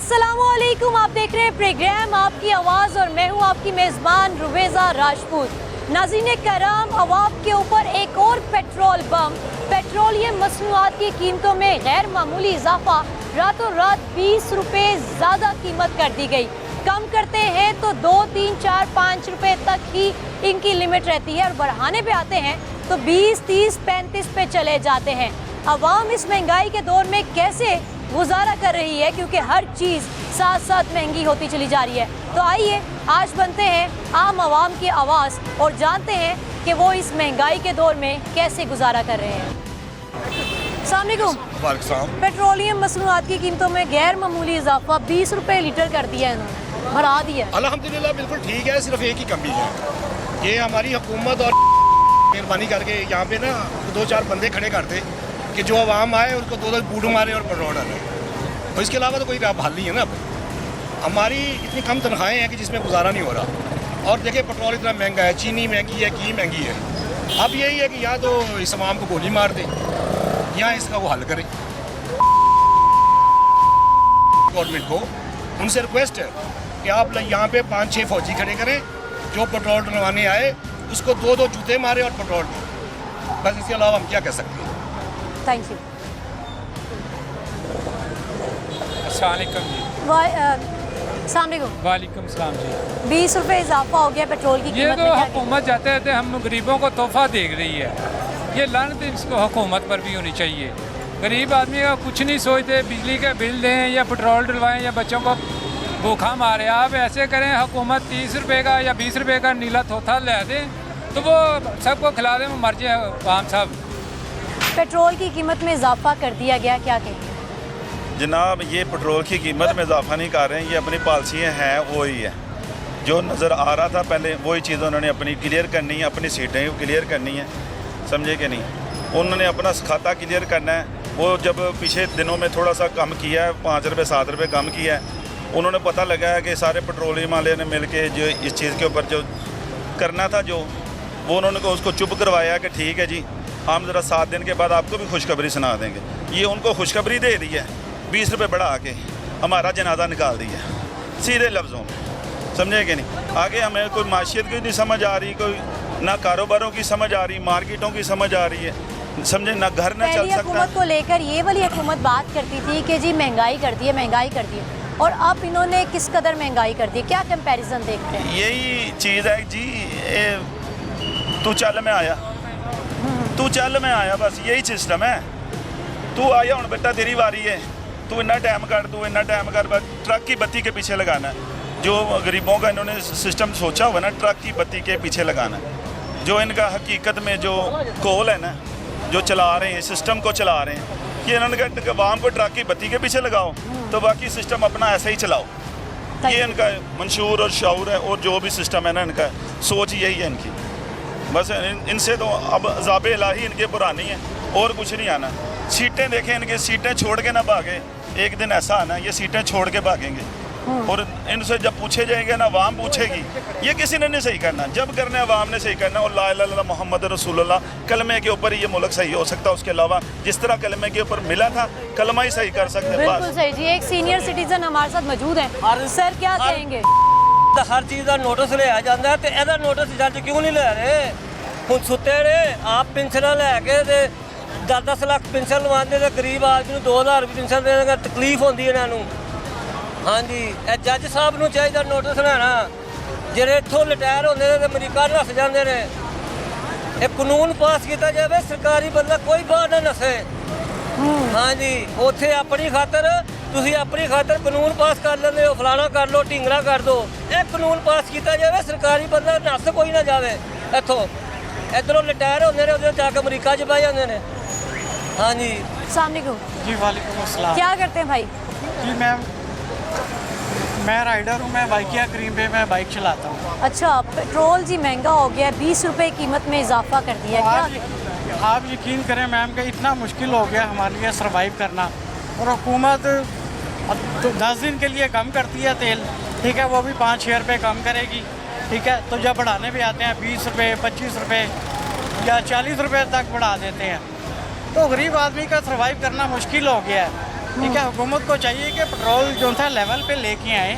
अस्सलामुअलैकुम, आप देख रहे हैं प्रोग्राम आपकी आवाज़ और मैं हूं आपकी मेज़बान रुवेज़ा राजपूत। नाज़रीन कराम, अवाम के ऊपर एक और पेट्रोल बम। पेट्रोलियम मसनूआत की कीमतों में गैर मामूली इजाफा, रातों रात 20 रुपये ज़्यादा कीमत कर दी गई। कम करते हैं तो 2, 3, 4, 5 रुपये तक ही इनकी लिमिट रहती है और बढ़ाने पे आते हैं तो 20, 30, 35 पे चले जाते हैं। अवाम इस महंगाई के दौर में कैसे गुजारा कर रही है, क्योंकि हर चीज़ साथ साथ महंगी होती चली जा रही है। तो आइए आज बनते हैं आम आवाम की आवाज़ और जानते हैं कि वो इस महंगाई के दौर में कैसे गुजारा कर रहे हैं। अस्सलामुअलैकुम। पेट्रोलियम मसनूआत की कीमतों में गैर मामूली इजाफा 20 रुपये लीटर कर दिया है, इन्होंने बढ़ा दिया। अल्हम्दुलिल्लाह बिल्कुल ठीक है, सिर्फ एक ही कमी है, ये हमारी हुकूमत और मेहरबानी करके यहाँ पे ना 2-4 बंदे खड़े करते कि जो आवाम आए उनको 2 बूढ़ मारे और पेट्रोल डाले। तो इसके अलावा तो कोई हल नहीं है ना। हमारी इतनी कम तनख्वाहें हैं कि जिसमें गुजारा नहीं हो रहा। और देखिए पेट्रोल इतना महंगा है, चीनी महंगी है, घी महंगी है। अब यही है कि या तो इस आवाम को गोली मार दें या इसका वो हल करें। गवर्नमेंट को उनसे रिक्वेस्ट है कि आप यहाँ पे 5-6 फौजी खड़े करें, जो पेट्रोल डलवाने आए उसको 2-2 जूते मारे और पेट्रोल दें। बस इसके अलावा हम क्या कह सकते हैं। Thank you. वालेकुम सलाम जी। 20 रुपये इजाफा हो गया पेट्रोल की ये कीमत तो में, क्या हुकूमत जाते रहते हम गरीबों को तोहफा देख रही है। ये लानत इसको हुकूमत पर भी होनी चाहिए। गरीब आदमी का कुछ नहीं सोचते, बिजली के बिल दें या पेट्रोल डलवाएं या बच्चों को भूखा मारे। आप ऐसे करें, हुकूमत 30 रुपये का या 20 रुपये का नीला तोहफा ले दें तो वो सबको खिला दें, मर जाए आम साहब। पेट्रोल की कीमत में इजाफा कर दिया गया, क्या कहेंगे? जनाब, ये पेट्रोल की कीमत में इजाफा नहीं कर रहे हैं, ये अपनी पॉलिसियाँ हैं वही है जो नज़र आ रहा था पहले, वही चीज़ उन्होंने अपनी क्लियर करनी है, अपनी सीटें क्लियर करनी है, समझे कि नहीं। उन्होंने अपना खाता क्लियर करना है। वो जब पिछले दिनों में थोड़ा सा कम किया है, 5 रुपये 7 रुपये कम किया है, उन्होंने पता लगा है कि सारे पेट्रोलियम वाले ने मिल के जो इस चीज़ के ऊपर जो करना था जो वो उन्होंने उसको चुप करवाया कि ठीक है जी, हम ज़रा 7 दिन के बाद आपको भी खुशखबरी सुना देंगे। ये उनको खुशखबरी दे दी है, 20 रुपये बढ़ा के हमारा जनाजा निकाल दिया सीधे लफ्ज़ों में, समझे कि नहीं। आगे हमें कोई माशियत की नहीं समझ आ रही, कोई ना कारोबारों की समझ आ रही, मार्केटों की समझ आ रही है, समझे ना, घर न चल सकता। हुकूमत को लेकर ये वाली हुकूमत बात करती थी कि जी महंगाई कर दी है, महंगाई कर दी है, और अब इन्होंने किस कदर महंगाई कर दी है, क्या कंपैरिजन देखते हैं? यही चीज़ है जी, तू चल में आया, तू चल में आया, बस यही सिस्टम है। तू आया हूँ बेटा, तेरी बारी है, तू इतना टाइम कर, तू इतना टाइम कर, बस ट्रक की बत्ती के पीछे लगाना है। जो गरीबों का इन्होंने सिस्टम सोचा हुआ ना, ट्रक की बत्ती के पीछे लगाना है। जो इनका हकीकत में जो कोल है ना, जो चला रहे हैं, सिस्टम को चला रहे हैं, कि इन्होंने कहा आवाम को ट्रक की बत्ती के पीछे लगाओ तो बाकी सिस्टम अपना ऐसे ही चलाओ। ये इनका मंशूर और शऊर है, और जो भी सिस्टम है ना, इनका सोच यही है इनकी। बस इनसे तो अब अज़ाब इलाही इनके पुरानी है और कुछ नहीं आना। सीटें देखें इनकी, सीटें छोड़ के ना भागे। एक दिन ऐसा आना, ये सीटें छोड़ के भागेंगे और इनसे जब पूछे जाएंगे ना, अवाम पूछेगी। ये किसी ने नहीं सही करना, जब करना है अवाम ने सही करना। और ला इलाहा इल्लल्लाह मोहम्मद रसूलुल्लाह कलमे के ऊपर ये मुल्क सही हो सकता है। उसके अलावा जिस तरह कलमे के ऊपर मिला था, कलमा ही सही कर सकते हैं। बिल्कुल सही जी। एक सीनियर सिटीजन हमारे साथ मौजूद है, सर क्या कहेंगे? हर चीज़ का नोटिस लिया जाता है, तो यदा नोटिस जज क्यों नहीं ले रहे? हूँ सुते रहे आप पेंशन लैके 10-10 लाख पेंशन लवाते, तो गरीब आदमी 2000 रुपये पेंशन देने तकलीफ होती है इन्हों। हाँ जी, जज साहब को चाहिए नोटिस लेना। ਜਿਹੜੇ ਇੱਥੋਂ ਰਿਟਾਇਰ ਹੁੰਦੇ ਨੇ ਤੇ ਅਮਰੀਕਾ ਨੱਸ ਜਾਂਦੇ ਨੇ। ਇਹ ਕਾਨੂੰਨ ਪਾਸ ਕੀਤਾ ਜਾਵੇ, ਸਰਕਾਰੀ ਬੰਦਾ ਕੋਈ ਬਾਹਰ ਨਾ ਨਸੇ। हाँ जी, ਉੱਥੇ ਆਪਣੀ ਖਾਤਰ ਤੁਸੀਂ ਆਪਣੀ ਖਾਤਰ ਕਾਨੂੰਨ ਪਾਸ ਕਰ ਲੈਂਦੇ ਹੋ, ਫਲਾਣਾ ਕਰ ਲਓ, ਢਿੰਗਰਾ ਕਰ ਦਿਓ। ਇਹ ਕਾਨੂੰਨ ਪਾਸ ਕੀਤਾ ਜਾਵੇ, ਸਰਕਾਰੀ ਬੰਦਾ ਨੱਸ ਕੋਈ ਨਾ ਜਾਵੇ ਇੱਥੋਂ। ਇੱਧਰੋਂ ਰਿਟਾਇਰ ਹੁੰਦੇ ਨੇ, ਉਧਰ ਜਾ ਕੇ ਅਮਰੀਕਾ 'ਚ ਬਹਿ ਜਾਂਦੇ ਨੇ। हाँ जी। अस्सलाम वालेकुम। जी वालेकुम अस्सलाम। क्या करते हैं भाई? जी मैं राइडर हूँ, मैं बाइकिया क्रीम पे मैं बाइक चलाता हूँ। अच्छा, पेट्रोल जी महंगा हो गया, 20 रुपये कीमत में इजाफा कर दिया, क्या? आप यकीन करें मैम कि इतना मुश्किल हो गया हमारे लिए सर्वाइव करना। और हुकूमत तो 10 दिन के लिए कम करती है तेल, ठीक है, वो भी 5-6 रुपये कम करेगी, ठीक है। तो जब बढ़ाने भी आते हैं 20 रुपये, 25 रुपये या 40 रुपये तक बढ़ा देते हैं, तो गरीब आदमी का सर्वाइव करना मुश्किल हो गया है। ठीक है, हुकूमत को चाहिए कि पेट्रोल जो था लेवल पे लेके आए।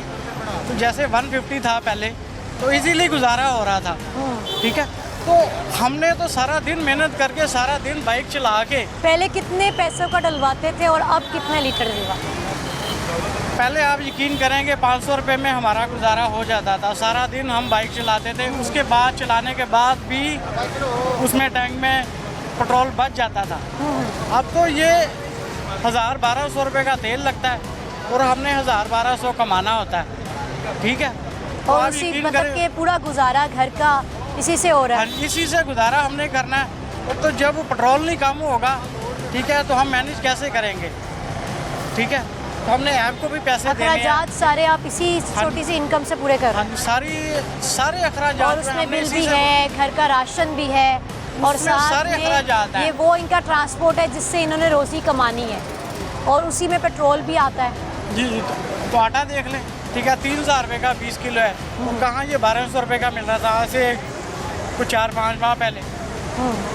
तो जैसे 150 था पहले, तो इजीली गुजारा हो रहा था, ठीक है। तो हमने तो सारा दिन मेहनत करके सारा दिन बाइक चला के, पहले कितने पैसों का डलवाते थे और अब कितने लीटर डलवा? पहले आप यकीन करेंगे 500 रुपये में हमारा गुजारा हो जाता था। सारा दिन हम बाइक चलाते थे, उसके बाद चलाने के बाद भी उसमें टैंक में पेट्रोल बच जाता था। अब तो ये 1000-1200 रुपये का तेल लगता है और हमने 1000-1200 कमाना होता है, ठीक है। तो और आप उसी यकीन मतलब करें- कि पूरा गुजारा घर का इसी से हो रहा है। इसी से गुजारा हमने करना है। और तो जब पेट्रोल नहीं कम होगा, ठीक है, तो हम मैनेज कैसे करेंगे, ठीक है। तो हमने ऐप को भी पैसे देने हैं। अखराजात सारे आप इसी छोटी सी इनकम से पूरे कर रहे हाँ हैं। जी, सारे अखराजात और में उसमें हमने बिल इसी भी से- है, घर का राशन भी है, और उसमें साथ सारे में अखराजात हैं। ये वो इनका ट्रांसपोर्ट है जिससे इन्होंने रोज़ी कमानी है, और उसी में पेट्रोल भी आता है। जी तो आटा देख लें, ठीक है, 3000 रुपये का 20 किलो है। और कहाँ ये 1200 रुपये का मिल रहा था ऐसे कुछ 4-5 माह पहले।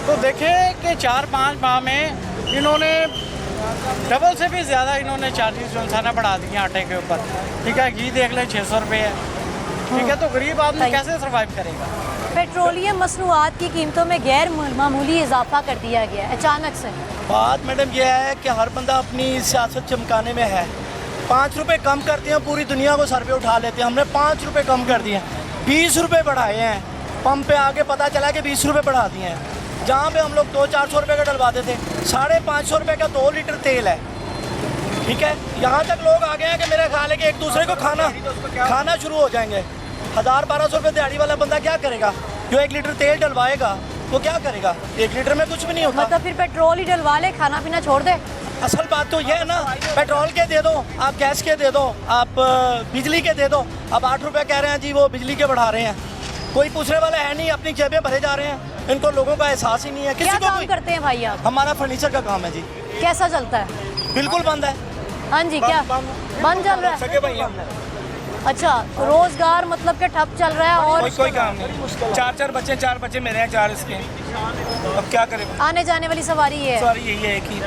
तो देखें कि 4-5 माह में इन्होंने डबल से भी ज़्यादा इन्होंने चार्जेस जो था ना बढ़ा दिए आटे के ऊपर, ठीक है। घी देख लें 600 रुपये है, ठीक है। तो गरीब आदमी सही। कैसे सर्वाइव करेगा? पेट्रोलियम मसनूआत की कीमतों में गैर मामूली इजाफा कर दिया गया है अचानक से। बात मैडम यह है कि हर बंदा अपनी सियासत चमकाने में है। 5 रुपए कम कर दिए, पूरी दुनिया को सर पे उठा लेते हैं। हमने 5 रुपए कम कर दिए, 20 रुपए बढ़ाए हैं। पंप पे आके पता चला कि 20 रुपए बढ़ा दिए हैं। जहाँ पे हम लोग 200-400 रुपये का डलवाते थे, 550 रुपये का 2 लीटर तेल है, ठीक है। यहाँ तक लोग आ गए हैं कि मेरा ख्याल है कि एक दूसरे को खाना शुरू हो जाएंगे। 1000-1200 रुपये दिहाड़ी वाला बंदा क्या करेगा? जो 1 लीटर तेल डलवाएगा वो क्या करेगा? 1 लीटर में कुछ भी नहीं होता। मतलब फिर पेट्रोल ही डलवा ले, खाना पीना छोड़ दे। असल बात तो ये है ना, पेट्रोल के दे दो, आप गैस के दे दो, आप बिजली के दे दो। अब 8 रुपये कह रहे हैं जी, वो बिजली के बढ़ा रहे हैं। कोई पूछने वाला है नहीं, अपनी जेबें भरे जा रहे हैं। इनको लोगों का एहसास ही नहीं है। क्या किसी को काम करते हैं भाई आप? हमारा फर्नीचर का काम है जी। कैसा चलता है? बिल्कुल बंद है। हाँ जी, क्या बंद चल रहा है? सके भाई हम अच्छा, तो रोजगार मतलब के ठप चल रहा है। और कोई काम नहीं। 4 बच्चे, 4 बच्चे मेरे हैं, 4 इसके। अब क्या करें? आने जाने वाली सवारी ये है। सॉरी, यही है एक ही।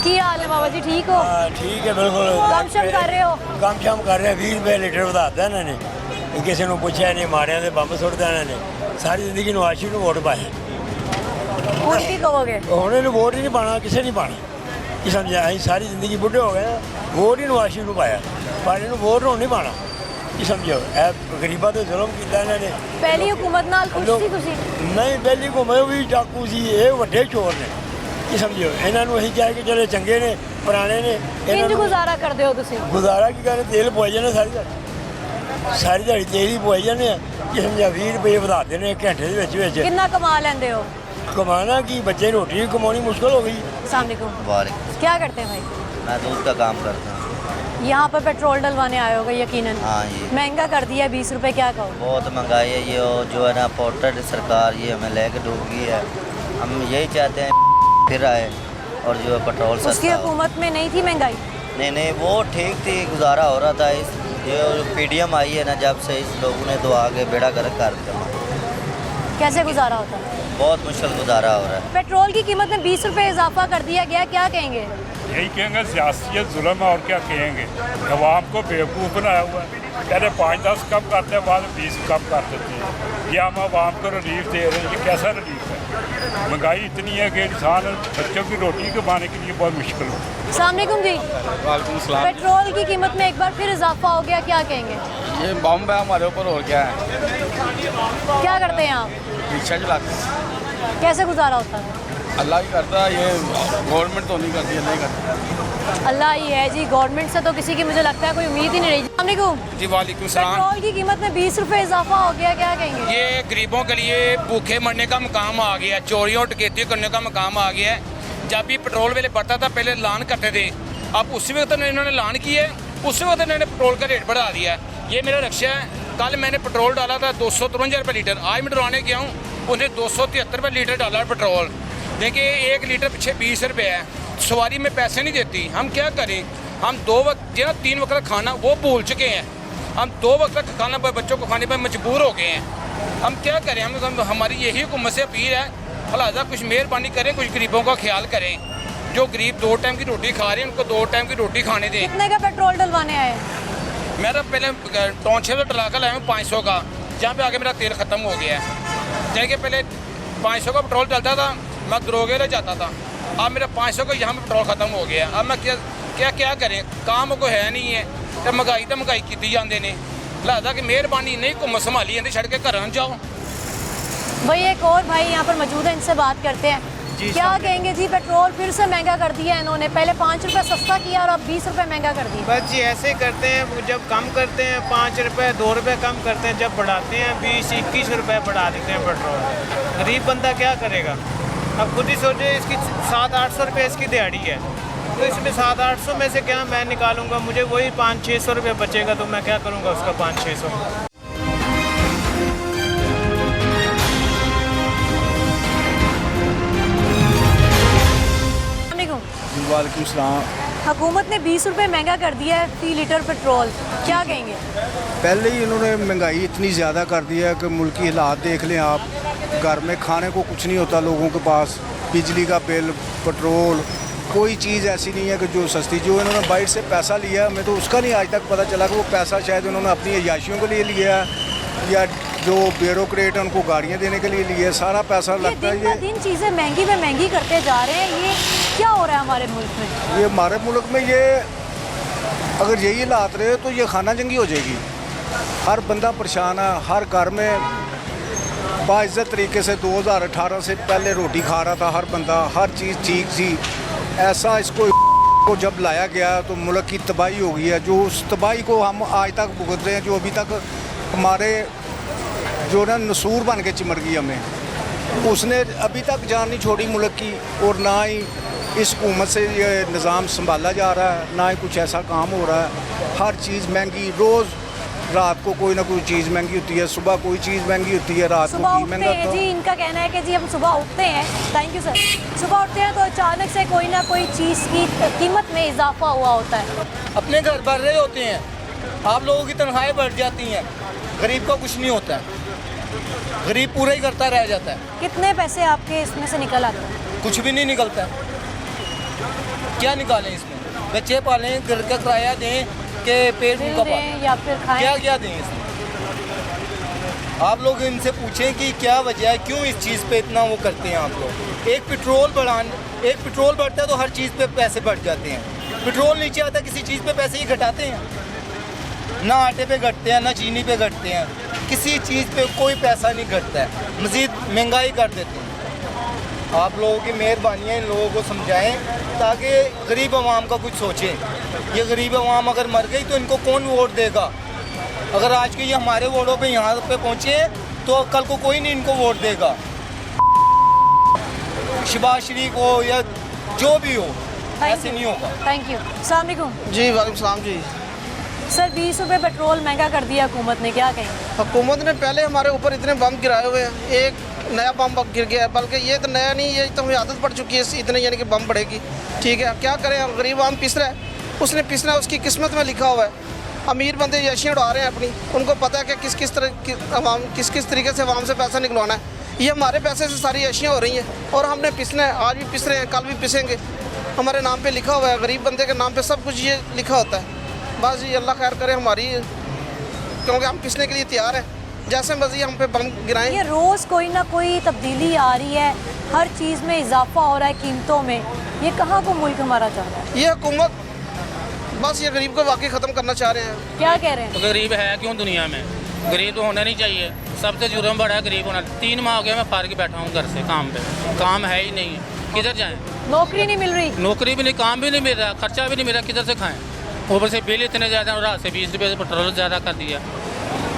की हाल है बाबा जी, ठीक हो? ठीक है, बिल्कुल कम शम कर रहे हो? कम शम कर रहे हैं। 20 रुपये लीटर ਵਧਾਤਾ ਇਹਨਾਂ ਨੇ। ਕਿਸੇ ਨੂੰ ਪੁੱਛਿਆ ਨਹੀਂ, ਮਾਰਿਆਂ ਦੇ ਬੰਬ ਸੁੱਟ ਦੇਣਾ ਨੇ। ਸਾਰੀ ਜ਼ਿੰਦਗੀ ਨਵਾਸ਼ੀ ਨੂੰ ਵੋਟ ਪਾਇਆ। ਹੁਣ ਕੀ ਕਹੋਗੇ? ਹੁਣ ਇਹਨੂੰ ਵੋਟ ਹੀ ਨਹੀਂ ਪਾਣਾ, ਕਿਸੇ ਨਹੀਂ ਪਾਣਾ। ਕੀ ਸਮਝਿਆ? ਅਸੀਂ ਸਾਰੀ ਜ਼ਿੰਦਗੀ ਬੁੱਢੇ ਹੋ ਗਏ ਨਾ, ਵੋਟ ਹੀ ਨਵਾਸ਼ੀ ਨੂੰ ਪਾਇਆ, ਪਰ ਇਹਨੂੰ ਵੋਟ ਹੁਣ ਨਹੀਂ ਪਾਣਾ। ਕੀ ਸਮਝਿਓ? ਇਹ ਗਰੀਬਾਂ ਤੇ ਜ਼ੁਲਮ ਕੀਤਾ ਇਹਨਾਂ ਨੇ। ਪਹਿਲੀ ਹੁਕੂਮਤ ਨਾਲ ਖੁਸ਼ ਸੀ ਤੁਸੀਂ? ਨਹੀਂ, ਪਹਿਲੀ ਘੁੰਮੇ ਵੀ ਡਾਕੂ ਸੀ, ਇਹ ਵੱਡੇ ਚੋਰ ਨੇ। ਕੀ ਸਮਝਿਓ? ਇਹਨਾਂ ਨੂੰ ਅਸੀਂ ਕਹਿ ਕੇ ਚਲੇ ਚੰਗੇ ਨੇ, ਪੁਰਾਣੇ ਨੇ। ਇੰਜ ਗੁਜ਼ਾਰਾ ਕਰਦੇ ਹੋ ਤੁਸੀਂ? ਗੁਜ਼ਾਰਾ ਕੀ ਕਰੇ? ਤੇਲ ਪਵਾਈ ਜਾਂਦੇ ਸਾਰੀ ਦਿਹਾੜੀ ਤੇਲ ਹੀ ਪਵਾਈ ਜਾਂਦੇ ਆ। ਕੀ ਸਮਝਿਆ? 20 ਰੁਪਏ ਵਧਾ ਦੇਣੇ ਘੰਟੇ ਦੇ ਵਿੱਚ। कितना कमा लेंदे हो? कमाना की बच्चे रोटी कमानी मुश्किल हो गई। अस्सलाम वालेकुम। वालेकुम। क्या करते हैं भाई? मैं दूध का काम करता हूँ। यहाँ पर पेट्रोल डलवाने आए होगे यकीनन। हाँ जी। महंगा कर दिया 20 रुपए, क्या कहो? बहुत महंगाई है ये, जो है ना पोर्टेड सरकार ये हमें लेके डूब गई है। हम यही चाहते हैं फिर आए और जो है पेट्रोल उसकी सस्ता हो। हुकूमत में नहीं थी महंगाई? नहीं, वो ठीक थी, गुजारा हो रहा था। इस ये पीडीएम आई है ना, जब से इस लोगों ने तो आगे बेड़ा गर्क कर दिया। कैसे गुजारा होता है? बहुत मुश्किल गुजारा हो रहा है। पेट्रोल की कीमत में 20 रुपए इजाफा कर दिया गया, क्या कहेंगे? यही कहेंगे सियासत जुल्म है, और क्या कहेंगे। अवाम को बेवकूफ़ बनाया हुआ है। पहले 5-10 कम करते हैं, बाद में 20 कम कर देते हैं। ये हम अवाम को रिलीफ दे रहे हैं। ये कैसा रिलीफ है? महंगाई इतनी है कि इंसान बच्चों की रोटी कमाने के लिए बहुत मुश्किल हो। अस्सलाम वालेकुम जी। वालेकुम सलाम। पेट्रोल की कीमत में एक बार फिर इजाफा हो गया, क्या कहेंगे? ये बम है हमारे ऊपर, और क्या है। क्या करते हैं आप? रिक्शा चलाते हैं। कैसे गुजारा होता है? अल्लाह ही करता है, ये गवर्नमेंट तो नहीं करती है, नहीं करती। अल्लाह ही है जी, गवर्नमेंट से तो किसी की मुझे लगता है कोई उम्मीद ही नहीं रही। अस्सलाम वालेकुम। जी वालेकुम सलाम। पेट्रोल की कीमत में 20 रुपए इजाफा हो गया, क्या कहेंगे? ये गरीबों के लिए भूखे मरने का मकाम आ गया है, चोरियों डकैती करने का मकाम आ गया है। जब भी पेट्रोल वेले बढ़ता था, पहले ऐलान करते थे, अब उसी वक्त इन्होंने ऐलान किया है, उसी वक्त इन्होंने पेट्रोल का रेट बढ़ा दिया है। ये मेरा रक्षा है, कल मैंने पेट्रोल डाला था 253 रुपये लीटर, आज मैं डरवाने गया हूँ, उन्हें 273 रुपये लीटर डाला है पेट्रोल। देखिए 1 लीटर पीछे 20 रुपये है, सवारी में पैसे नहीं देती। हम क्या करें? हम 2 वक्त जो 3 वक्त का खाना वो भूल चुके हैं। हम 2 वक्त का खाना बच्चों को खाने पर मजबूर हो गए हैं। हम क्या करें? हमारी यही हुकूमत से अपील है, लिहाजा कुछ मेहरबानी करें, कुछ गरीबों का ख्याल करें। जो गरीब 2 टाइम की रोटी खा रहे हैं उनको 2 टाइम की रोटी खाने दें। कितने का पेट्रोल डलवाने आए? मेरा पहले टाउनशिप से डला कर लाया हूँ 500 का, जहाँ पे आगे मेरा तेल ख़त्म हो गया है। जैसे कि पहले 500 का पेट्रोल चलता था, मैं दरोगे ले जाता था, अब मेरा 500 का यहाँ पे पेट्रोल ख़त्म हो गया। अब मैं क्या करें, काम कोई है नहीं है, तो महंगाई की जाते ने। लिहाजा कि मेहरबानी नहीं घूम संभाली जाती, छड़ के घर जाओ। भाई एक और भाई यहाँ पर मौजूद है, इनसे बात करते हैं। क्या कहेंगे जी, पेट्रोल फिर से महंगा कर दिया है इन्होंने, पहले 5 रुपये सस्ता किया और अब 20 रुपये महंगा कर दिया। बस जी ऐसे ही करते हैं, जब कम करते हैं 5 रुपये 2 रुपये कम करते हैं, जब बढ़ाते हैं 20-21 रुपये बढ़ा देते हैं पेट्रोल। गरीब बंदा क्या करेगा? अब खुद ही सोचे, इसकी 700-800 रुपये इसकी दिहाड़ी है, तो इसमें 700-800 में से क्या मैं निकालूंगा? मुझे वही 500-600 रुपये बचेगा, तो मैं क्या करूँगा उसका 500-600? वालेकुम सलाम। हुकूमत ने 20 रुपये महंगा कर दिया है फी लीटर पेट्रोल, क्या कहेंगे? पहले ही इन्होंने महंगाई इतनी ज़्यादा कर दी है कि मुल्क की हालात देख लें आप। घर में खाने को कुछ नहीं होता लोगों के पास, बिजली का बिल, पेट्रोल, कोई चीज़ ऐसी नहीं है कि जो सस्ती। जो इन्होंने बाहर से पैसा लिया, हमें तो उसका नहीं आज तक पता चला कि वो पैसा शायद उन्होंने अपनी अयाशियों के लिए लिया है या जो ब्यूरोक्रेट है उनको गाड़ियाँ देने के लिए लिया। सारा पैसा लगता है। ये दिन चीज़ें महंगी में महंगी करते जा रहे हैं, ये क्या हो रहा है हमारे मुल्क में? ये हमारे मुल्क में ये अगर यही हालात रहे तो ये खाना जंगी हो जाएगी। हर बंदा परेशान है, हर घर में बाइज्जत तरीके से 2018 से पहले रोटी खा रहा था हर बंदा, हर चीज़ ठीक थी। ऐसा इसको को जब लाया गया तो मुल्क की तबाही हो गई है। जो उस तबाही को हम आज तक भुगत रहे हैं, जो अभी तक हमारे जो ना नसूर बन के चिमर गई हमें, उसने अभी तक जान नहीं छोड़ी मुल्क की। और ना ही इस हुकूमत से ये निज़ाम संभाला जा रहा है, ना ही कुछ ऐसा काम हो रहा है। हर चीज़ महंगी, रोज़ रात को कोई ना कोई चीज़ महंगी होती है, सुबह कोई चीज़ महंगी होती है, रात को सुबह घी महंगा उठते हैं जी, इनका कहना है कि जी हम सुबह उठते हैं, थैंक यू सर, सुबह उठते हैं तो अचानक से कोई ना कोई चीज़ की कीमत में इजाफा हुआ होता है। अपने घर भर रहे होते हैं, आप लोगों की तनख्वाहें बढ़ जाती हैं, गरीब का कुछ नहीं होता है, गरीब पूरा ही करता रह जाता है। कितने पैसे आपके इसमें से निकल आते हैं? कुछ भी नहीं निकलता है। क्या निकालें इसमें? बच्चे पालें, घर का किराया दें कि पेट बिल उनका दें या फिर खाएं? क्या क्या दें इसमें? आप लोग इनसे पूछें कि क्या वजह है, क्यों इस चीज़ पे इतना वो करते हैं आप लोग। एक पेट्रोल बढ़ता है तो हर चीज़ पे पैसे बढ़ जाते हैं। पेट्रोल नीचे आता है, किसी चीज़ पे पैसे ही घटाते हैं? ना आटे पे घटते हैं, ना चीनी पे घटते हैं, किसी चीज़ पे कोई पैसा नहीं घटता है, मज़ीद महंगाई कर देते हैं। आप लोगों की मेहरबानी है, इन लोगों को समझाएं ताकि गरीब आवाम का कुछ सोचें। ये गरीब आवाम अगर मर गई तो इनको कौन वोट देगा? अगर आज के ये हमारे वोटों पे यहाँ पे पहुँचे तो कल को कोई नहीं इनको वोट देगा। शहबाज शरीफ हो या जो भी हो, ऐसे नहीं होगा। Thank you. अस्सलाम वालेकुम। जी वालेकुम सलाम जी। सर 20 रुपये पेट्रोल महंगा कर दिया हुकूमत ने, क्या कहें? हुकूमत ने पहले हमारे ऊपर इतने बम गिराए हुए हैं, एक नया बम गिर गया है, बल्कि ये तो नया नहीं, ये तो हमें आदत पड़ चुकी है इतने यानी कि बम बढ़ेगी। ठीक है, क्या करें, हम गरीब आम पिस रहा है, उसने पिसना उसकी किस्मत में लिखा हुआ है। अमीर बंदे यशियाँ उड़ा रहे हैं अपनी, उनको पता है कि किस किस तरीके से आवाम से पैसा निकलवाना है। ये हमारे पैसे से सारी यशियाँ हो रही हैं और हमने पिसना है, आज भी पिस रहे हैं, कल भी पिसेंगे। हमारे नाम पे लिखा हुआ है, गरीब बंदे के नाम पे सब कुछ ये लिखा होता है। बस ये अल्लाह खैर करे हमारी, क्योंकि हम पिसने के लिए तैयार हैं, जैसे मर्जी हम पे बम गिराएं। ये रोज़ कोई ना कोई तब्दीली आ रही है, हर चीज़ में इजाफा हो रहा है कीमतों में, ये कहाँ को मुल्क हमारा चाह रहा है? ये हुकूमत बस ये गरीब को वाकई ख़त्म करना चाह रहे हैं। क्या कह रहे हैं? तो गरीब है क्यों दुनिया में? गरीब तो होना नहीं चाहिए, सबसे जुर्म बड़ा है गरीब होना। 3 माह हो गया मैं फार के बैठा हूँ घर से, काम पे काम है ही नहीं, किधर जाएँ? नौकरी नहीं मिल रही? नौकरी भी नहीं, काम भी नहीं मिल रहा, खर्चा भी नहीं मिल रहा, किधर से खाएँ? ऊपर से बिल इतने ज़्यादा, रात से 20 रुपये से पेट्रोल ज़्यादा कर दिया।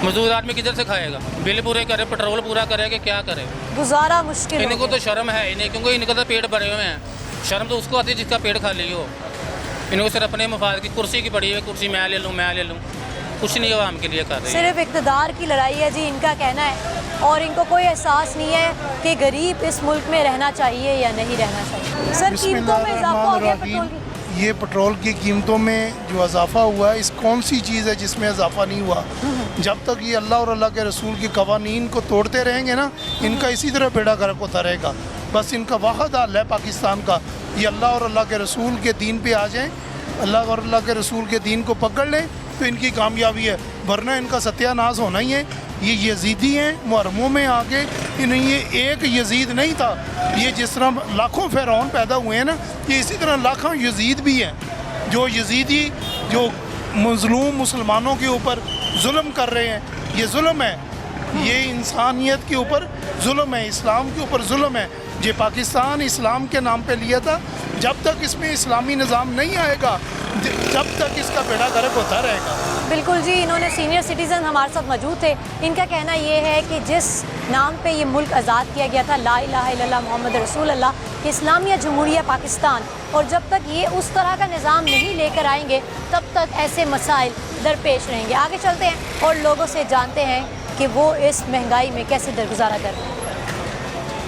मजदूर आदमी किधर से खाएगा? बिल पूरे करे, पेट्रोल पूरा करे कि क्या करे? गुजारा मुश्किल। इनको तो शर्म है ही नहीं, क्योंकि इनका तो पेट भरे हुए हैं। शर्म तो उसको आती है जिसका पेट खाली हो। इनको सिर्फ अपने मफाद की कुर्सी की पड़ी है, कुर्सी मैं ले लूँ, कुछ नहीं आवाम के लिए कर रही है। सिर्फ इक़्तिदार की लड़ाई है जी, इनका कहना है, और इनको कोई एहसास नहीं है कि गरीब इस मुल्क में रहना चाहिए या नहीं रहना चाहिए। सर कीमतों में इजाफा हो गया पेट्रोल की। ये पेट्रोल की कीमतों में जो इजाफा हुआ है, इस कौन सी चीज़ है जिसमें इजाफा नहीं हुआ? जब तक ये अल्लाह और अल्लाह के रसूल के कवानीन को तोड़ते रहेंगे ना, इनका इसी तरह बेड़ा गर्क होता रहेगा। बस इनका वाहद हल है पाकिस्तान का, ये अल्लाह और अल्लाह के रसूल के दीन पे आ जाएं, अल्लाह और अल्लाह के रसूल के दीन को पकड़ लें तो इनकी कामयाबी है, वरना इनका सत्यानाश होना ही है। ये यजीदी हैं, मुहर्रमों में आके इन्हें ये एक यजीद नहीं था, ये जिस तरह लाखों फ़िरौन पैदा हुए हैं ना, ये इसी तरह लाखों यजीद भी हैं। जो यजीदी जो मज़लूम मुसलमानों के ऊपर जुल्म कर रहे हैं, ये जुल्म है, ये इंसानियत के ऊपर जुल्म है, इस्लाम के ऊपर जुल्म है। ये पाकिस्तान इस्लाम के नाम पे लिया था, जब तक इसमें इस्लामी निज़ाम नहीं आएगा जब तक इसका बेड़ा गर्क होता रहेगा। बिल्कुल जी, इन्होंने सीनियर सिटीज़न हमारे साथ मौजूद थे। इनका कहना ये है कि जिस नाम पे ये मुल्क आज़ाद किया गया था, ला इलाहा इल्लल्लाह मोहम्मद रसूल अल्लाह, कि इस्लामिया जमहूरिया पाकिस्तान, और जब तक ये उस तरह का निज़ाम नहीं लेकर आएंगे तब तक ऐसे मसाइल दरपेश रहेंगे। आगे चलते हैं और लोगों से जानते हैं कि वो इस महंगाई में कैसे दरगुजारा कर रहे हैं।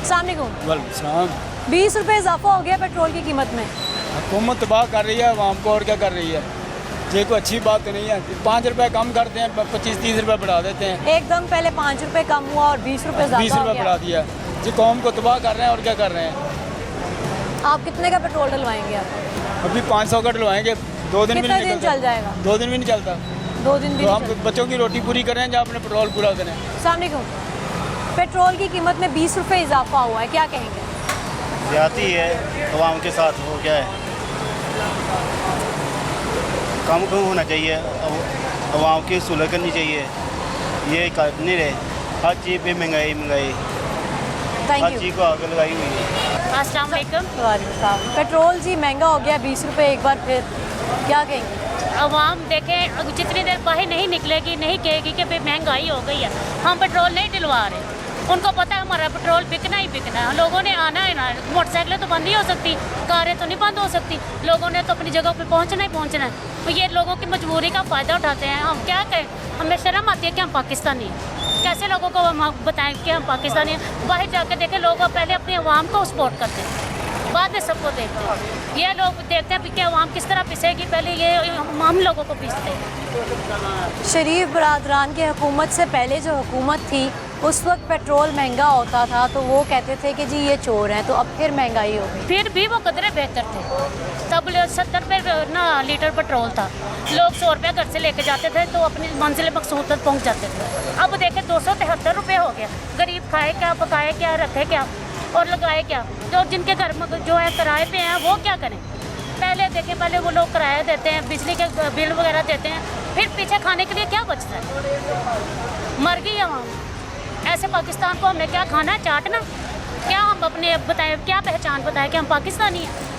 अस्सलाम 20 रुपये इजाफा हो गया पेट्रोल की कीमत में। हुकूमत तबाह कर रही है आवाम को, और क्या कर रही है? ये कोई अच्छी बात नहीं है। 5 रुपये कम करते हैं, 25-30 रुपये बढ़ा देते हैं। एकदम पहले 5 रुपये कम हुआ और 20 रुपये 20 रुपये बढ़ा दिया जी, कौम को तबाह कर रहे हैं, और क्या कर रहे हैं? आप कितने का पेट्रोल डलवाएंगे? आप अभी 500 का डलवाएंगे, 2 दिन भी कितना नहीं दिन चल जाएगा? 2 दिन भी नहीं चलता। 2 दिन भी तो नहीं हम चलता। बच्चों की रोटी पूरी करें या अपने पेट्रोल पूरा करें? सामने क्यों पेट्रोल की कीमत में 20 रुपये इजाफा हुआ है, क्या कहेंगे? ज्यादती है, अवाम के साथ हो गया है, कम होना चाहिए, अवाम की सुलह करनी चाहिए, ये कर नहीं रहे। हर चीज़ पे महंगाई हर चीज़ को आग लगाई हुई है। अस्सलाम वालेकुम। पेट्रोल जी महंगा हो गया 20 रुपये एक बार फिर, क्या कहेंगे? अवाम देखें, जितनी देर बाहर नहीं निकलेगी, नहीं कहेगी कि भाई महंगाई हो गई है, हम पेट्रोल नहीं डलवा रहे, उनको पता है हमारा पेट्रोल बिकना ही बिकना है। लोगों ने आना है ना, मोटरसाइकिलें तो बंद नहीं हो सकती, कारें तो नहीं बंद हो सकती, लोगों ने तो अपनी जगह पे पहुंचना ही पहुंचना है। तो ये लोगों की मजबूरी का फ़ायदा उठाते हैं। हम क्या कहें, हमें शर्म आती है कि हम पाकिस्तानी हैं। कैसे लोगों को हम बताएं कि हम पाकिस्तानी हैं? बाहर जाकर देखें, लोग पहले अपनी अवाम को सपोर्ट करते हैं, बाद में सबको देखते हैं। ये लोग देखते हैं कि अवाम किस तरह पिसेगी, पहले ये हम लोगों को पीसते हैं। शरीफ बरादरान की हुकूमत से पहले जो हुकूमत थी, उस वक्त पेट्रोल महंगा होता था तो वो कहते थे कि जी ये चोर हैं, तो अब फिर महंगाई हो गई। फिर भी वो कदरे बेहतर थे। तब 70 रुपये ना लीटर पेट्रोल था, लोग 100 रुपये घर से लेके जाते थे तो अपनी मंजिल मकसूद तक पहुँच जाते थे। अब देखें 273 रुपये हो गया। गरीब खाए क्या, पकाए क्या, रखे क्या और लगाए क्या? तो जिनके घर में जो है किराए पे हैं वो क्या करें? पहले देखें, पहले वो लोग किराया देते हैं, बिजली के बिल वगैरह देते हैं, फिर पीछे खाने के लिए क्या बचता है? मर गई आवाम। ऐसे पाकिस्तान को हमें क्या खाना है? चाटना? क्या हम अपने बताएं, क्या पहचान बताएं कि हम पाकिस्तानी हैं?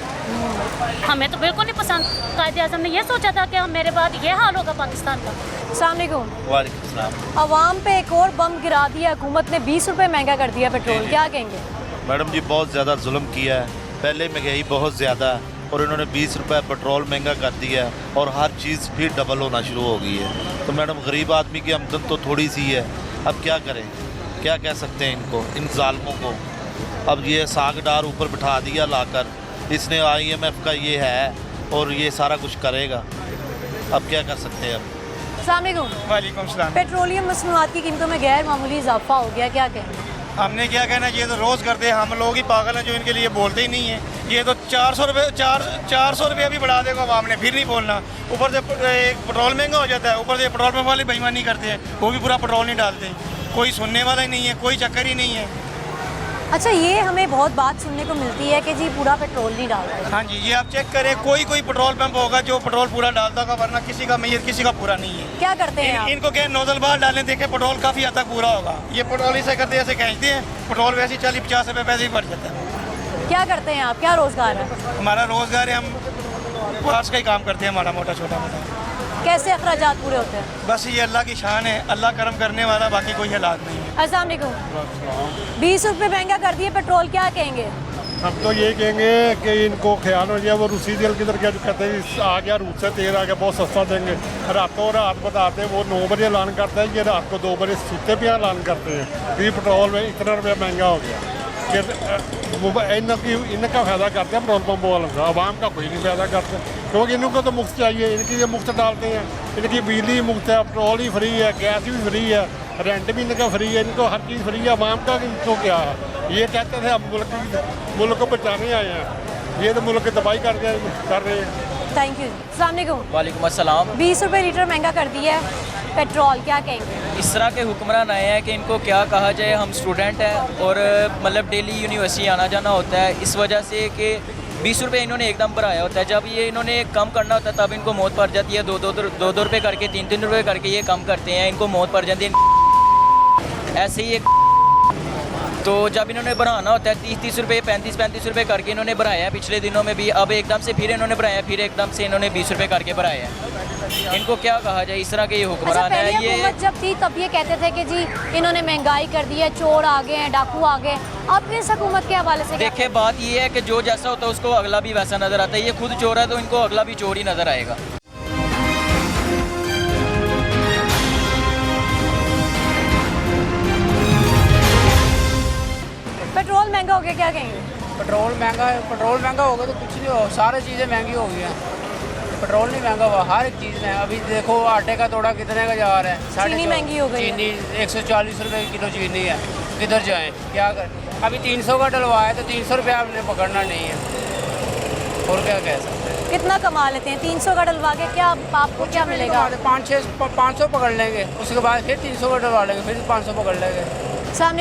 हमें तो बिल्कुल नहीं पसंद। कायदे आज़म ने यह सोचा था कि हम मेरे बाद ये हाल होगा पाकिस्तान का। अस्सलाम वालेकुम। वालेकुम सलाम। अवाम पे एक और बम गिरा दिया हुकूमत ने, 20 रुपये महंगा कर दिया पेट्रोल, क्या कहेंगे? मैडम जी बहुत ज़्यादा जुल्म किया है, पहले महंगाई बहुत ज़्यादा और इन्होंने 20 रुपये पेट्रोल महंगा कर दिया है और हर चीज़ फिर डबल होना शुरू हो गई है। तो मैडम गरीब आदमी की आमदन तो थोड़ी सी है, अब क्या करें? क्या कह सकते हैं इनको, इन जालमों को? अब ये सागदार ऊपर बिठा दिया लाकर, इसने IMF का ये है और ये सारा कुछ करेगा, अब क्या कर सकते हैं? अब अस्सलाम वालेकुम। वालेकुम सलाम। पेट्रोलियम मसनूआत की कीमतों में गैर मामूली इजाफा हो गया, क्या कहेंगे? हमने क्या कहना, ये तो रोज़ करते हैं, हम लोग ही पागल हैं जो इनके लिए बोलते ही नहीं हैं। ये तो 400 रुपये भी बढ़ा देगा आवाम ने, फिर नहीं बोलना। ऊपर से एक पेट्रोल महंगा हो जाता है, ऊपर से पेट्रोल पंप वाले बेईमानी करते हैं, वो भी पूरा पेट्रोल नहीं डालते, कोई सुनने वाला ही नहीं है, कोई चक्कर ही नहीं है। अच्छा, ये हमें बहुत बात सुनने को मिलती है कि जी पूरा पेट्रोल नहीं डाल रहा। हाँ जी, ये आप चेक करें, कोई पेट्रोल पंप होगा जो पेट्रोल पूरा डालता होगा, वरना किसी का मैयर किसी का पूरा नहीं है। क्या करते हैं आप? इनको क्या नोजल बाहर डालें, देखें पेट्रोल काफ़ी हद तक पूरा होगा। ये पेट्रोल ऐसे करते ऐसे खींचते हैं, पेट्रोल वैसे 40-50 रुपये पैसे ही बढ़ जाता है। क्या करते हैं आप, क्या रोज़गार है? हमारा रोज़गार है, हम पास का ही काम करते हैं, हमारा मोटा छोटा मोटा। कैसे अखराजात पूरे होते हैं? बस ये अल्लाह की शान है, अल्लाह करम करने वाला, बाकी कोई हालात नहीं है। अस्सलाम वालेकुम। 20 रुपये महंगा कर दिए पेट्रोल, क्या कहेंगे? हम तो ये कहेंगे कि इनको ख्याल हो जाए, वो रूसी तेल किधर क्या जो कहते हैं आ गया, रूस से तेल आ गया, बहुत सस्ता देंगे, रातों रात बताते हैं। वो 9 बजे ऐलान करते हैं, ये रात को 2 बजे सूते पे ऐलान करते हैं कि पेट्रोल में इतना रुपया महंगा हो गया। वो इनका फ़ायदा करते हैं पेट्रोल पंप वालों का, आवाम का कोई नहीं फ़ायदा करते, क्योंकि इनको तो मुफ्त चाहिए, इनकी ये मुफ्त डालते हैं, इनकी बिजली मुफ्त है, पेट्रोल ही फ्री है, गैस भी फ्री है, रेंट भी इनका फ्री है, इनको हर चीज़ फ्री है। आवाम का इनको क्या है? ये कहते थे हम मुल्क को बचाने आए हैं, ये तो मुल्क की तबाही कर रहे हैं। Thank you. अस्सलाम वालेकुम। वालेकुम अस्सलाम। 20 रुपए लीटर महंगा कर दिया है पेट्रोल, क्या कहेंगे? इस तरह के हुक्मरान आए हैं कि इनको क्या कहा जाए। हम स्टूडेंट हैं और मतलब डेली यूनिवर्सिटी आना जाना होता है, इस वजह से कि 20 रुपये इन्होंने एकदम भराया होता है। जब ये इन्होंने कम करना होता है तब इनको मौत पड़ जाती है। 2 रुपये करके 3 रुपये करके ये कम करते हैं, इनको मौत पड़ जाती है। ऐसे ही तो जब इन्होंने बढ़ाना होता है 30 रुपये 35 रुपये करके इन्होंने बढ़ाया है पिछले दिनों में भी। अब एकदम से फिर इन्होंने बढ़ाया, फिर एकदम से इन्होंने 20 रुपये करके बढ़ाया है। इनको क्या कहा जाए? इस तरह के ये हुक्मरान है। पहले हुकूमत जब थी तब ये कहते थे कि जी इन्होंने महंगाई कर दी है, चोर आ गए हैं, डाकू आ गए। अब इस हुकूमत के हवाले से देखिए, बात ये है कि जो जैसा होता है उसको अगला भी वैसा नज़र आता है। ये खुद चोर है तो इनको अगला भी चोर ही नज़र आएगा। पेट्रोल महंगा हो गया, क्या कहेंगे? पेट्रोल महंगा हो गया तो कुछ नहीं हो, सारी चीज़ें महंगी हो गई हैं। पेट्रोल नहीं महंगा हुआ, हर एक चीज़ में। अभी देखो आटे का तोड़ा कितने का जा रहा है, चीनी महंगी हो गई है। चीनी 140 रुपये किलो चीनी है, किधर जाएं, क्या करें? अभी 300 का डलवाया तो 300 रुपये आपने पकड़ना नहीं है, और क्या कह सकते हैं। कितना कमा लेते हैं? 300 का डलवा के क्या आपको क्या मिलेगा? 500 पकड़ लेंगे, उसके बाद फिर 300 का डलवा लेंगे, फिर 500 पकड़ लेंगे। अस्सलाम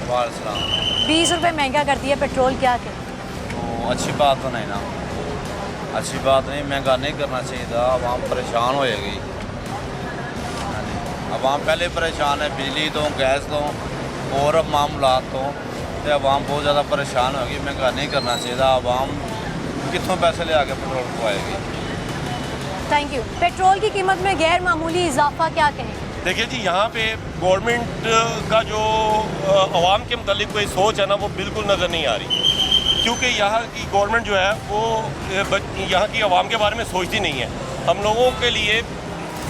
वालेकुम। 20 रुपये महंगा कर दिया पेट्रोल, क्या कहें? अच्छी बात तो नहीं ना, अच्छी बात नहीं, महंगा नहीं करना चाहिए था। आवाम परेशान होएगी। आवाम पहले परेशान है, बिजली तो गैस तो और मामलात तो आवाम बहुत ज़्यादा परेशान होगी। महंगा नहीं करना चाहिए था। आवाम कितों पैसे ले आके पेट्रोल को आएगी। Thank you. पेट्रोल की कीमत में गैर मामूली इजाफा, क्या कहें? देखिए जी, यहाँ पे गवर्नमेंट का जो आवाम के मतलब कोई सोच है ना, वो बिल्कुल नज़र नहीं आ रही। क्योंकि यहाँ की गवर्नमेंट जो है वो यहाँ की आवाम के बारे में सोचती नहीं है। हम लोगों के लिए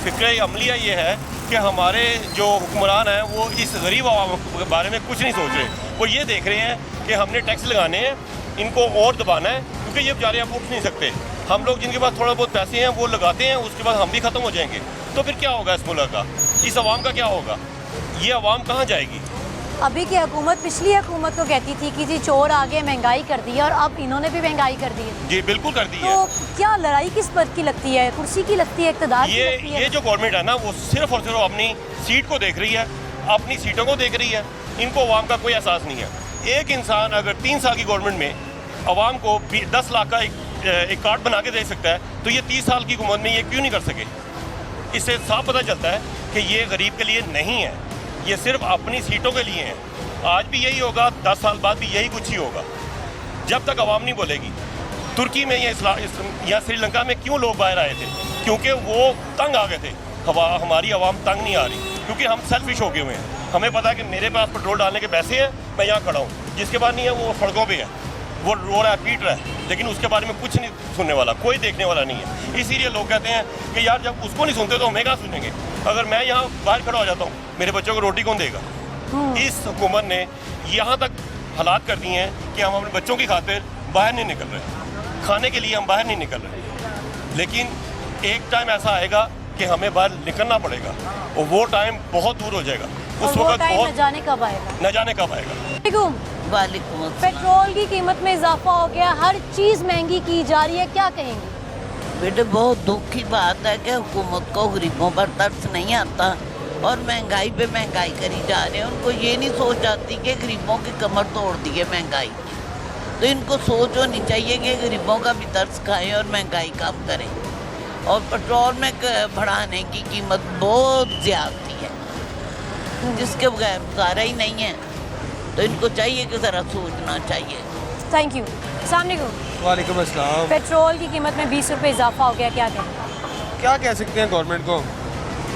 फ़िक्र अमलिया ये है कि हमारे जो हुक्मरान हैं वो इस गरीब आवाम के बारे में कुछ नहीं सोच रहे। वो ये देख रहे हैं कि हमने टैक्स लगाने हैं, इनको और दबाना है, क्योंकि ये बेचारे अब उठ नहीं सकते। हम लोग जिनके पास थोड़ा बहुत पैसे हैं वो लगाते हैं, उसके बाद हम भी ख़त्म हो जाएंगे। तो फिर क्या होगा इस मुल्क का, इस आवाम का क्या होगा? ये आवाम कहाँ जाएगी? अभी की हुकूमत पिछली हुकूमत को कहती थी कि जी चोर आ गए, महंगाई कर दी है, और अब इन्होंने भी महंगाई कर दी है। जी बिल्कुल कर दी है। तो क्या लड़ाई किस बात की लगती है? कुर्सी की लगती है, इक़्तिदार की लगती है? ये जो गवर्नमेंट है ना, वो सिर्फ और सिर्फ अपनी सीट को देख रही है, अपनी सीटों को देख रही है। इनको आवाम का कोई एहसास नहीं है। एक इंसान अगर 3 साल की गवर्नमेंट में आवाम को 10 लाख का एक कार्ड बना के दे सकता है, तो ये 30 साल की हुकूमत में ये क्यों नहीं कर सके? इससे साफ पता चलता है कि ये गरीब के लिए नहीं है, ये सिर्फ अपनी सीटों के लिए है। आज भी यही होगा, 10 साल बाद भी यही कुछ ही होगा, जब तक आवाम नहीं बोलेगी। तुर्की में या श्रीलंका में क्यों लोग बाहर आए थे? क्योंकि वो तंग आ गए थे। हमारी आवाम तंग नहीं आ रही, क्योंकि हम सेल्फिश हो गए हुए हैं। हमें पता है कि मेरे पास पेट्रोल डालने के पैसे हैं, मैं यहाँ खड़ा हूँ। जिसके पास नहीं है वो सड़कों पर है, वो रो रहा है, पीट रहा है, लेकिन उसके बारे में कुछ नहीं सुनने वाला, कोई देखने वाला नहीं है। इसीलिए लोग कहते हैं कि यार जब उसको नहीं सुनते तो हमें कहाँ सुनेंगे? अगर मैं यहाँ बाहर खड़ा हो जाता हूँ, मेरे बच्चों को रोटी कौन देगा? इस हुकूमत ने यहाँ तक हालात कर दिए हैं कि हम अपने बच्चों की खातिर बाहर नहीं निकल रहे, खाने के लिए हम बाहर नहीं निकल रहे। लेकिन एक टाइम ऐसा आएगा कि हमें बाहर निकलना पड़ेगा, और वो टाइम बहुत दूर हो जाएगा। उस वक्त बहुत न जाने कब आएगा। वालेकुम। पेट्रोल की कीमत में इजाफा हो गया, हर चीज़ महंगी की जा रही है, क्या कहेंगे? बेटे बहुत दुख की बात है कि हुकूमत को गरीबों पर तरस नहीं आता और महंगाई पे महंगाई करी जा रहे हैं। उनको ये नहीं सोच आती कि गरीबों की कमर तोड़ दी है महंगाई। तो इनको सोच होनी चाहिए कि गरीबों का भी तरस खाएं और महंगाई कम करें। और पेट्रोल में बढ़ाने की कीमत बहुत ज़्यादा है, जिसके बगैर गुजारा ही नहीं है। तो इनको चाहिए कि ज़रा सोचना चाहिए। Thank you. अस्सलाम वालेकुम। वालेकुम अस्सलाम। पेट्रोल की कीमत में 20 रुपये इजाफा हो गया, क्या कहें? क्या कह सकते हैं गवर्नमेंट को?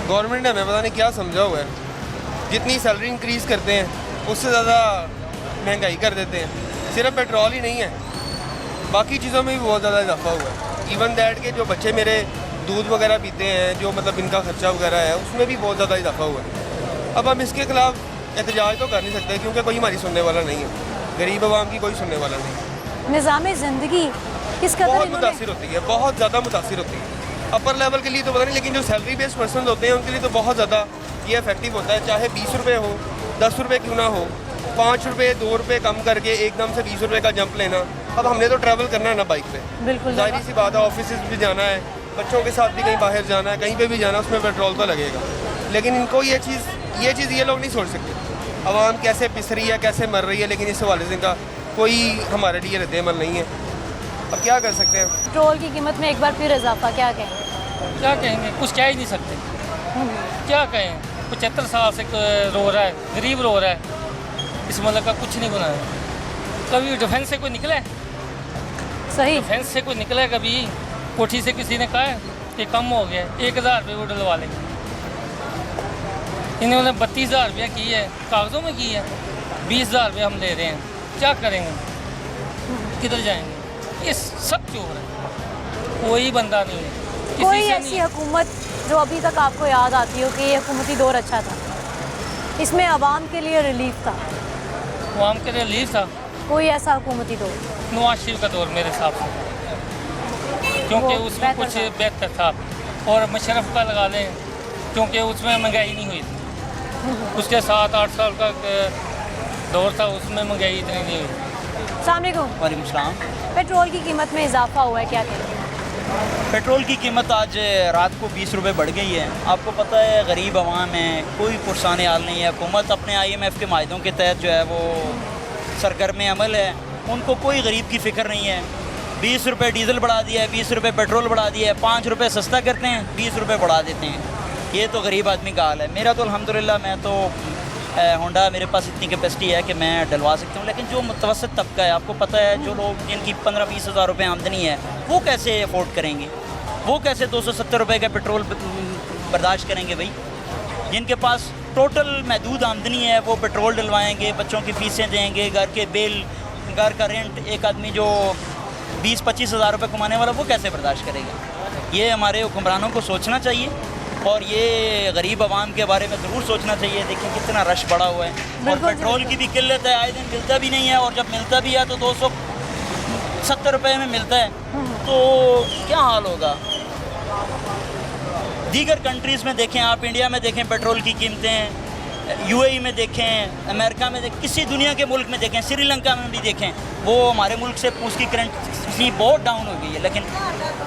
गवर्नमेंट ने हमें पता नहीं क्या समझा हुआ है। जितनी सैलरी इंक्रीज़ करते हैं उससे ज़्यादा महंगाई कर देते हैं। सिर्फ पेट्रोल ही नहीं है, बाकी चीज़ों में भी बहुत ज़्यादा इजाफा हुआ है। इवन दैट के जो बच्चे मेरे दूध वगैरह पीते हैं, जो मतलब इनका खर्चा वगैरह है, उसमें भी बहुत ज़्यादा इजाफा हुआ है। अब हम इसके खिलाफ एहतजाज तो कर नहीं सकते, क्योंकि कोई हमारी सुनने वाला नहीं है। गरीब आवाम की कोई सुनने वाला नहीं है। निज़ाम ज़िंदगी किस कदर बहुत मुतासिर होती है, बहुत ज़्यादा मुतासिर होती है। अपर लेवल के लिए तो पता नहीं, लेकिन जो सैलरी बेस्ड पर्सन होते हैं उनके लिए तो बहुत ज़्यादा ये इफेक्टिव होता है, चाहे 20 रुपये हो 10 रुपये क्यों ना हो, 5 रुपये 2 रुपये कम करके एकदम से 20 रुपये का जंप लेना। अब हमने तो ट्रैवल करना है ना बाइक पे, बिल्कुल जाहिर सी बात है, ऑफिस भी जाना है, बच्चों के साथ भी कहीं बाहर जाना है, कहीं पे भी जाना है, उसमें पेट्रोल तो लगेगा। लेकिन इनको ये चीज़ ये लोग नहीं सोच सकते, आवाम कैसे पिस रही है, कैसे मर रही है, लेकिन इस हवाले से इनका कोई हमारे लिए रद्द-ए-अमल नहीं है। अब क्या कर सकते हैं? पेट्रोल की कीमत में एक बार फिर इजाफा, क्या कहें? क्या कहेंगे, कुछ कह ही नहीं सकते, क्या कहें। 75 साल से रो रहा है, गरीब रो रहा है, इस मुल्क का कुछ नहीं बना है। कभी डिफेंस से कोई निकला है? सही, डिफेंस से कोई निकला है कभी? कोठी से किसी ने कहा है कि कम हो गया, 1000 रुपये वो डलवा लेंगे। इन्होंने 32,000 रुपया की है, कागज़ों में की है, 20,000 रुपये हम ले रहे हैं, क्या करेंगे, किधर जाएंगे? ये सब चोर है, कोई बंदा नहीं है। कोई ऐसी हुकूमत जो अभी तक आपको याद आती हो कि ये हुकूमती दौर अच्छा था, इसमें आवाम के लिए रिलीफ था? आवाम के लिए रिलीफ था? कोई ऐसा हुकूमती दौर? नवाज शरीफ का दौर मेरे हिसाब से, क्योंकि उसमें कुछ बेहतर था। और मुशर्रफ का लगा लें, क्योंकि उसमें महंगाई नहीं हुई थी। उसके 7-8 साल का दौर था, उसमें महंगाई इतनी नहीं हुई। अस्सलाम वालेकुम। पेट्रोल की कीमत में इजाफा हुआ है, क्या कहेंगे? पेट्रोल की कीमत आज रात को 20 रुपये बढ़ गई है। आपको पता है गरीब आवाम है, कोई पुरसान हाल नहीं है। हुकूमत अपने IMF के माहिदों के तहत जो है वो सरगर्म अमल है, उनको कोई गरीब की फ़िक्र नहीं है। 20 रुपये डीज़ल बढ़ा दिया है, 20 रुपये पेट्रोल बढ़ा दिया है, 5 रुपये सस्ता करते हैं, 20 रुपये बढ़ा देते हैं। ये तो गरीब आदमी का हाल है। मेरा तो अल्हम्दुलिल्लाह, मैं तो होंडा, मेरे पास इतनी कैपेसिटी है कि मैं डलवा सकता हूँ। लेकिन जो मुतवसत तबका है, आपको पता है, जो लोग जिनकी 15-20 हज़ार रुपये आमदनी है, वो कैसे अफोर्ड करेंगे? वो कैसे 270 रुपये का पेट्रोल बर्दाश्त करेंगे भाई? जिनके पास टोटल महदूद आमदनी है, वो पेट्रोल डलवाएंगे, बच्चों की फ़ीसें देंगे, घर के बिल, घर का रेंट। एक आदमी जो 20-25 हज़ार रुपये कमाने वाला, वो कैसे बर्दाश्त करेगा? ये हमारे हुक्मरानों को सोचना चाहिए, और ये गरीब आवाम के बारे में ज़रूर सोचना चाहिए। देखिए कितना रश बढ़ा हुआ है, और पेट्रोल की भी किल्लत है, आए दिन मिलता भी नहीं है, और जब मिलता भी है तो 270 रुपये में मिलता है, तो क्या हाल होगा? दीगर कंट्रीज़ में देखें आप, इंडिया में देखें पेट्रोल की कीमतें, UAE में देखें, अमेरिका में देखें, किसी दुनिया के मुल्क में देखें, श्रीलंका में भी देखें, वो हमारे मुल्क से उसकी करेंसी बहुत डाउन हो गई है। लेकिन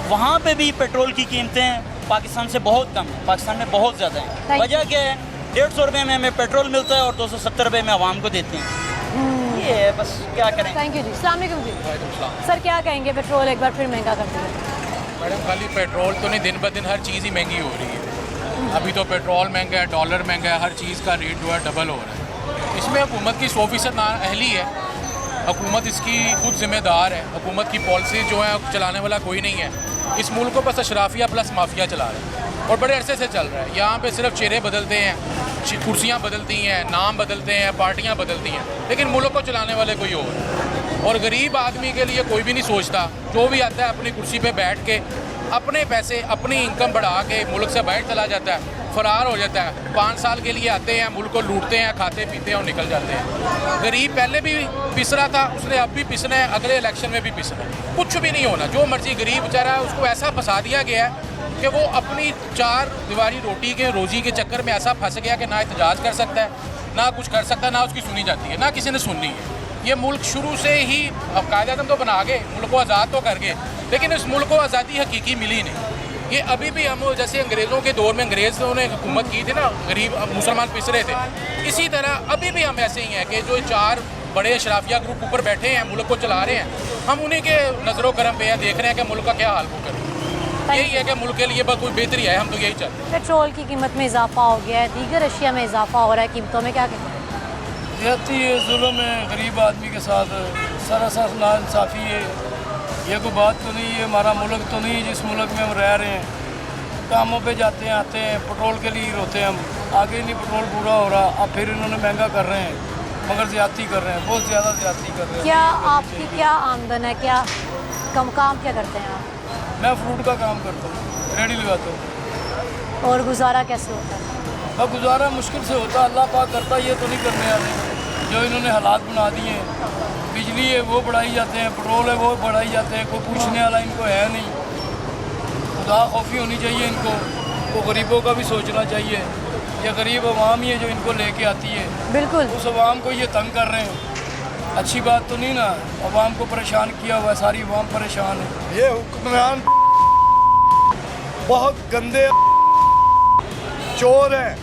वहाँ पे भी पेट्रोल की कीमतें पाकिस्तान से बहुत कम है, पाकिस्तान में बहुत ज़्यादा है। वजह क्या है? 150 रुपये में हमें पेट्रोल मिलता है और 270 रुपये में आवाम को देते हैं। ये है, बस क्या करें। थैंक यू जी। अस्सलाम वालेकुम जी। सर क्या कहेंगे, पेट्रोल एक बार फिर महंगा कर दिया? मैडम खाली पेट्रोल तो नहीं, दिन ब दिन हर चीज़ ही महंगी हो रही है। अभी तो पेट्रोल महंगा है, डॉलर महंगा है, हर चीज़ का रेट जो है डबल हो रहा है। इसमें हुकूमत की 100% नाअहली है। हुकूमत इसकी खुद जिम्मेदार है। हुकूमत की पॉलिसी जो है चलाने वाला कोई नहीं है। इस मुल्क को बस अशराफिया प्लस माफिया चला रहे हैं, और बड़े अरसे से चल रहा है। यहाँ पे सिर्फ चेहरे बदलते हैं, कुर्सियाँ बदलती हैं, नाम बदलते हैं, पार्टियाँ बदलती हैं, लेकिन मुल्क को चलाने वाले कोई और है। और गरीब आदमी के लिए कोई भी नहीं सोचता। जो भी आता है अपनी कुर्सी पे बैठ के अपने पैसे, अपनी इनकम बढ़ा के मुल्क से बाहर चला जाता है, फरार हो जाता है। 5 साल के लिए आते हैं, मुल्क को लूटते हैं, खाते पीते हैं और निकल जाते हैं। गरीब पहले भी पिस रहा था, उसने अब भी पिसना है, अगले इलेक्शन में भी पिसना है। कुछ भी नहीं होना, जो मर्जी। गरीब बेचारा है, उसको ऐसा फंसा दिया गया है कि वो अपनी 4 दीवारी रोटी के रोजी के चक्कर में ऐसा फंस गया कि ना एहतजाज कर सकता है, ना कुछ कर सकता है, ना उसकी सुनी जाती है, ना किसी ने सुननी है। ये मुल्क शुरू से ही, अब कायदे आज़म तो बना गए, मुल्क को आज़ाद तो कर गए, लेकिन इस मुल्क को आज़ादी हकीकी मिली नहीं। ये अभी भी हम, जैसे अंग्रेज़ों के दौर में अंग्रेज़ों ने हुकूमत की थी ना, गरीब मुसलमान पिस रहे थे, इसी तरह अभी भी हम ऐसे ही हैं कि जो 4 बड़े अशराफिया ग्रुप ऊपर बैठे हैं, मुल्क को चला रहे हैं, हम उन्हीं के नज़रों करम पे देख रहे हैं कि मुल्क का क्या हाल वो करें। यही है कि मुल्क के लिए बस कोई बेहतरी है, हम तो यही चाहते हैं। पेट्रोल की कीमत में इजाफा हो गया है, दीगर अशिया में इजाफा हो रहा है, कीमतों में क्या कहते हैं? ज्यादती है, जुल्म है, गरीब आदमी के साथ सरासर नाइंसाफ़ी है। ये कोई बात तो नहीं है, हमारा मुल्क तो नहीं जिस मुल्क में हम रह रहे हैं। कामों पे जाते हैं, आते हैं, पेट्रोल के लिए रोते हैं हम, आगे नहीं पेट्रोल पूरा हो रहा, अब फिर इन्होंने महंगा कर रहे हैं, मगर ज़्यादती कर रहे हैं, बहुत ज़्यादा ज़्यादती कर रहे हैं। क्या आपकी क्या आमदन है, क्या काम क्या करते हैं आप? मैं फ्रूट का काम करता हूँ, रेडी लगाता हूँ। और गुजारा कैसे होता है? अब गुजारा मुश्किल से होता, अल्लाह पाक करता, ये तो नहीं करने वाले। जो इन्होंने हालात बना दिए हैं, बिजली है वो बढ़ाई जाते हैं, पेट्रोल है वो बढ़ाई जाते हैं, कोई पूछने वाला इनको है नहीं। खुदा खौफी होनी चाहिए इनको, वो गरीबों का भी सोचना चाहिए। ये गरीब अवाम ही है जो इनको लेके आती है, बिल्कुल उस अवाम को ये तंग कर रहे हैं। अच्छी बात तो नहीं ना, अवाम को परेशान किया हुआ है, सारी अवाम परेशान है। ये हुक्मरान बहुत गंदे चोर हैं।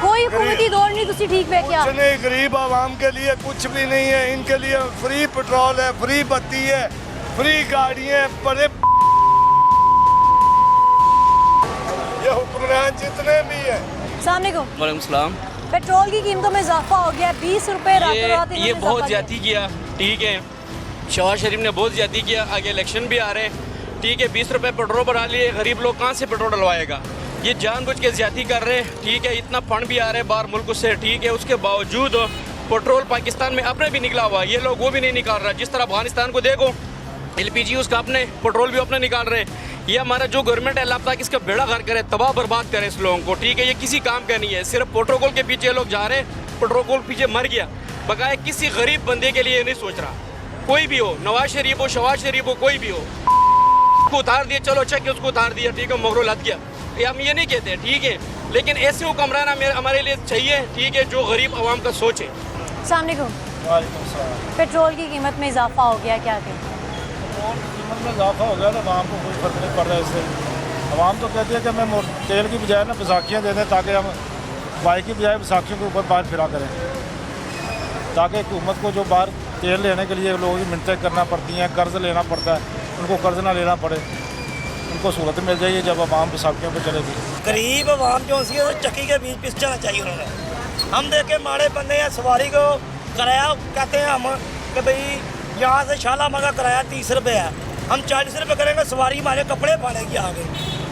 कोई हुकूमती दौर नहीं तुसी ठीक है क्या? कुछ नहीं, गरीब आवाम के लिए कुछ भी नहीं है। इनके लिए फ्री पेट्रोल है, फ्री बत्ती है, फ्री गाड़ियाँ, बड़े ये हुक्मरान जितने भी है। अस्सलाम वालेकुम। वालेकुम सलाम। पेट्रोल की कीमतों में इजाफा हो गया, 20 रुपए रातों रात ये बहुत ज्यादा किया, ठीक है। शहबाज शरीफ ने बहुत ज्यादा किया, आगे इलेक्शन भी आ रहे हैं, ठीक है। 20 रुपए पेट्रोल बढ़ा लिए, गरीब लोग कहाँ से पेट्रोल डलवाएगा? ये जानबूझ के ज्यादा कर रहे हैं, ठीक है। इतना फंड भी आ रहे हैं बाहर मुल्क से, ठीक है। उसके बावजूद पेट्रोल पाकिस्तान में अपने भी निकला हुआ है, ये लोग वो भी नहीं निकाल रहा। जिस तरह अफगानिस्तान को देखो, LPG उसका अपने, पेट्रोल भी अपने निकाल रहे हैं। ये हमारा जो गवर्नमेंट है, अल्लाह ताला इसका बेड़ा गर्क करे, तबाह बर्बाद करे इस लोगों को, ठीक है। ये किसी काम का नहीं है, सिर्फ प्रोटोकॉल के पीछे लोग जा रहे हैं। प्रोटोकॉल पीछे मर गया, बकाया किसी गरीब बंदे के लिए नहीं सोच रहा। कोई भी हो, नवाज शरीफ हो, शहबाज शरीफ हो, कोई भी हो, उसको उतार दिया, चलो अच्छा कि उसको उतार दिया, ठीक है, मोहरो लग गया, ये हम ये नहीं कहते, ठीक है। लेकिन ऐसे हुक्मरान हमारे लिए चाहिए, ठीक है, जो गरीब आवाम का सोचे। अस्सलाम वालेकुम। पेट्रोल की कीमत में इजाफा हो गया, क्या कहें? पेट्रोल की कीमत में इजाफा हो गया तो आवाम को कोई फर्क नहीं पड़ रहा है इससे। आवाम तो कहती है कि हमें तेल की बजाय ना बैसाखियाँ दे दें, ताकि हम बाइक की बजाय बैसाखियों के ऊपर बाहर फिरा करें, ताकि हुकूमत को जो बाहर तेल लेने के लिए लोगों की मिन्नतें करना पड़ती हैं, कर्ज लेना पड़ता है, उनको कर्ज ना लेना पड़े, उनको सहूलत मिल जाएगी जब आवाम बैसाखियों पर चलेगी। गरीब आवाम जो सी चक्की के बीच पिस जाना चाहिए उन्होंने। हम देखे माड़े बंदे हैं, सवारी को किराया कहते हैं हम कि भाई यहाँ से शालामार का किराया 30 रुपये है, हम 40 रुपये करेंगे, सवारी हमारे कपड़े फाड़ेगी आगे,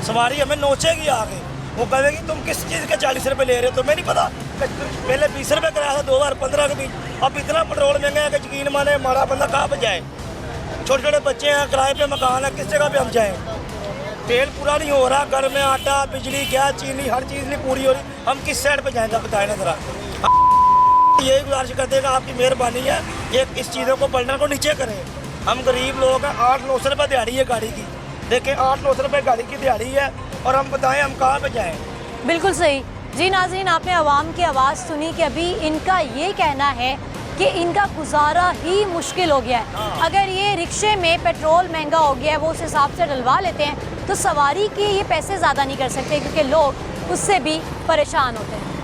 सवारी हमें नोचेगी आगे। वो कहेगी तुम किस चीज़ के 40 रुपये ले रहे हो, तुम्हें नहीं पता। पहले 20 रुपये किराया था 2015 के बीच, अब इतना पेट्रोल महंगा है कि यकीन माने हमारा बंदा कहाँ पर जाए। छोटे छोटे बच्चे हैं, किराए पे मकान है, किस जगह पे हम जाएँ? तेल पूरा नहीं हो रहा, घर में आटा, बिजली, गैस, चीनी, हर चीज़ नहीं पूरी हो रही, हम किस साइड पे जाएंगे बताएं ना ज़रा। यही गुजारिश करते हैं कि आपकी मेहरबानी है, ये इस चीज़ों को पलटन को नीचे करें। हम गरीब लोग हैं, 800-900 रुपये दिहाड़ी है गाड़ी की, देखें 800-900 रुपये गाड़ी की दिहाड़ी है, और हम बताएं हम कहाँ पे जाएं? बिल्कुल सही जी। नाज़रीन, आपने आवाम की आवाज़ सुनी कि अभी इनका ये कहना है कि इनका गुजारा ही मुश्किल हो गया है। अगर ये रिक्शे में पेट्रोल महंगा हो गया है, वो उस हिसाब से डलवा लेते हैं, तो सवारी के ये पैसे ज़्यादा नहीं कर सकते, क्योंकि लोग उससे भी परेशान होते हैं।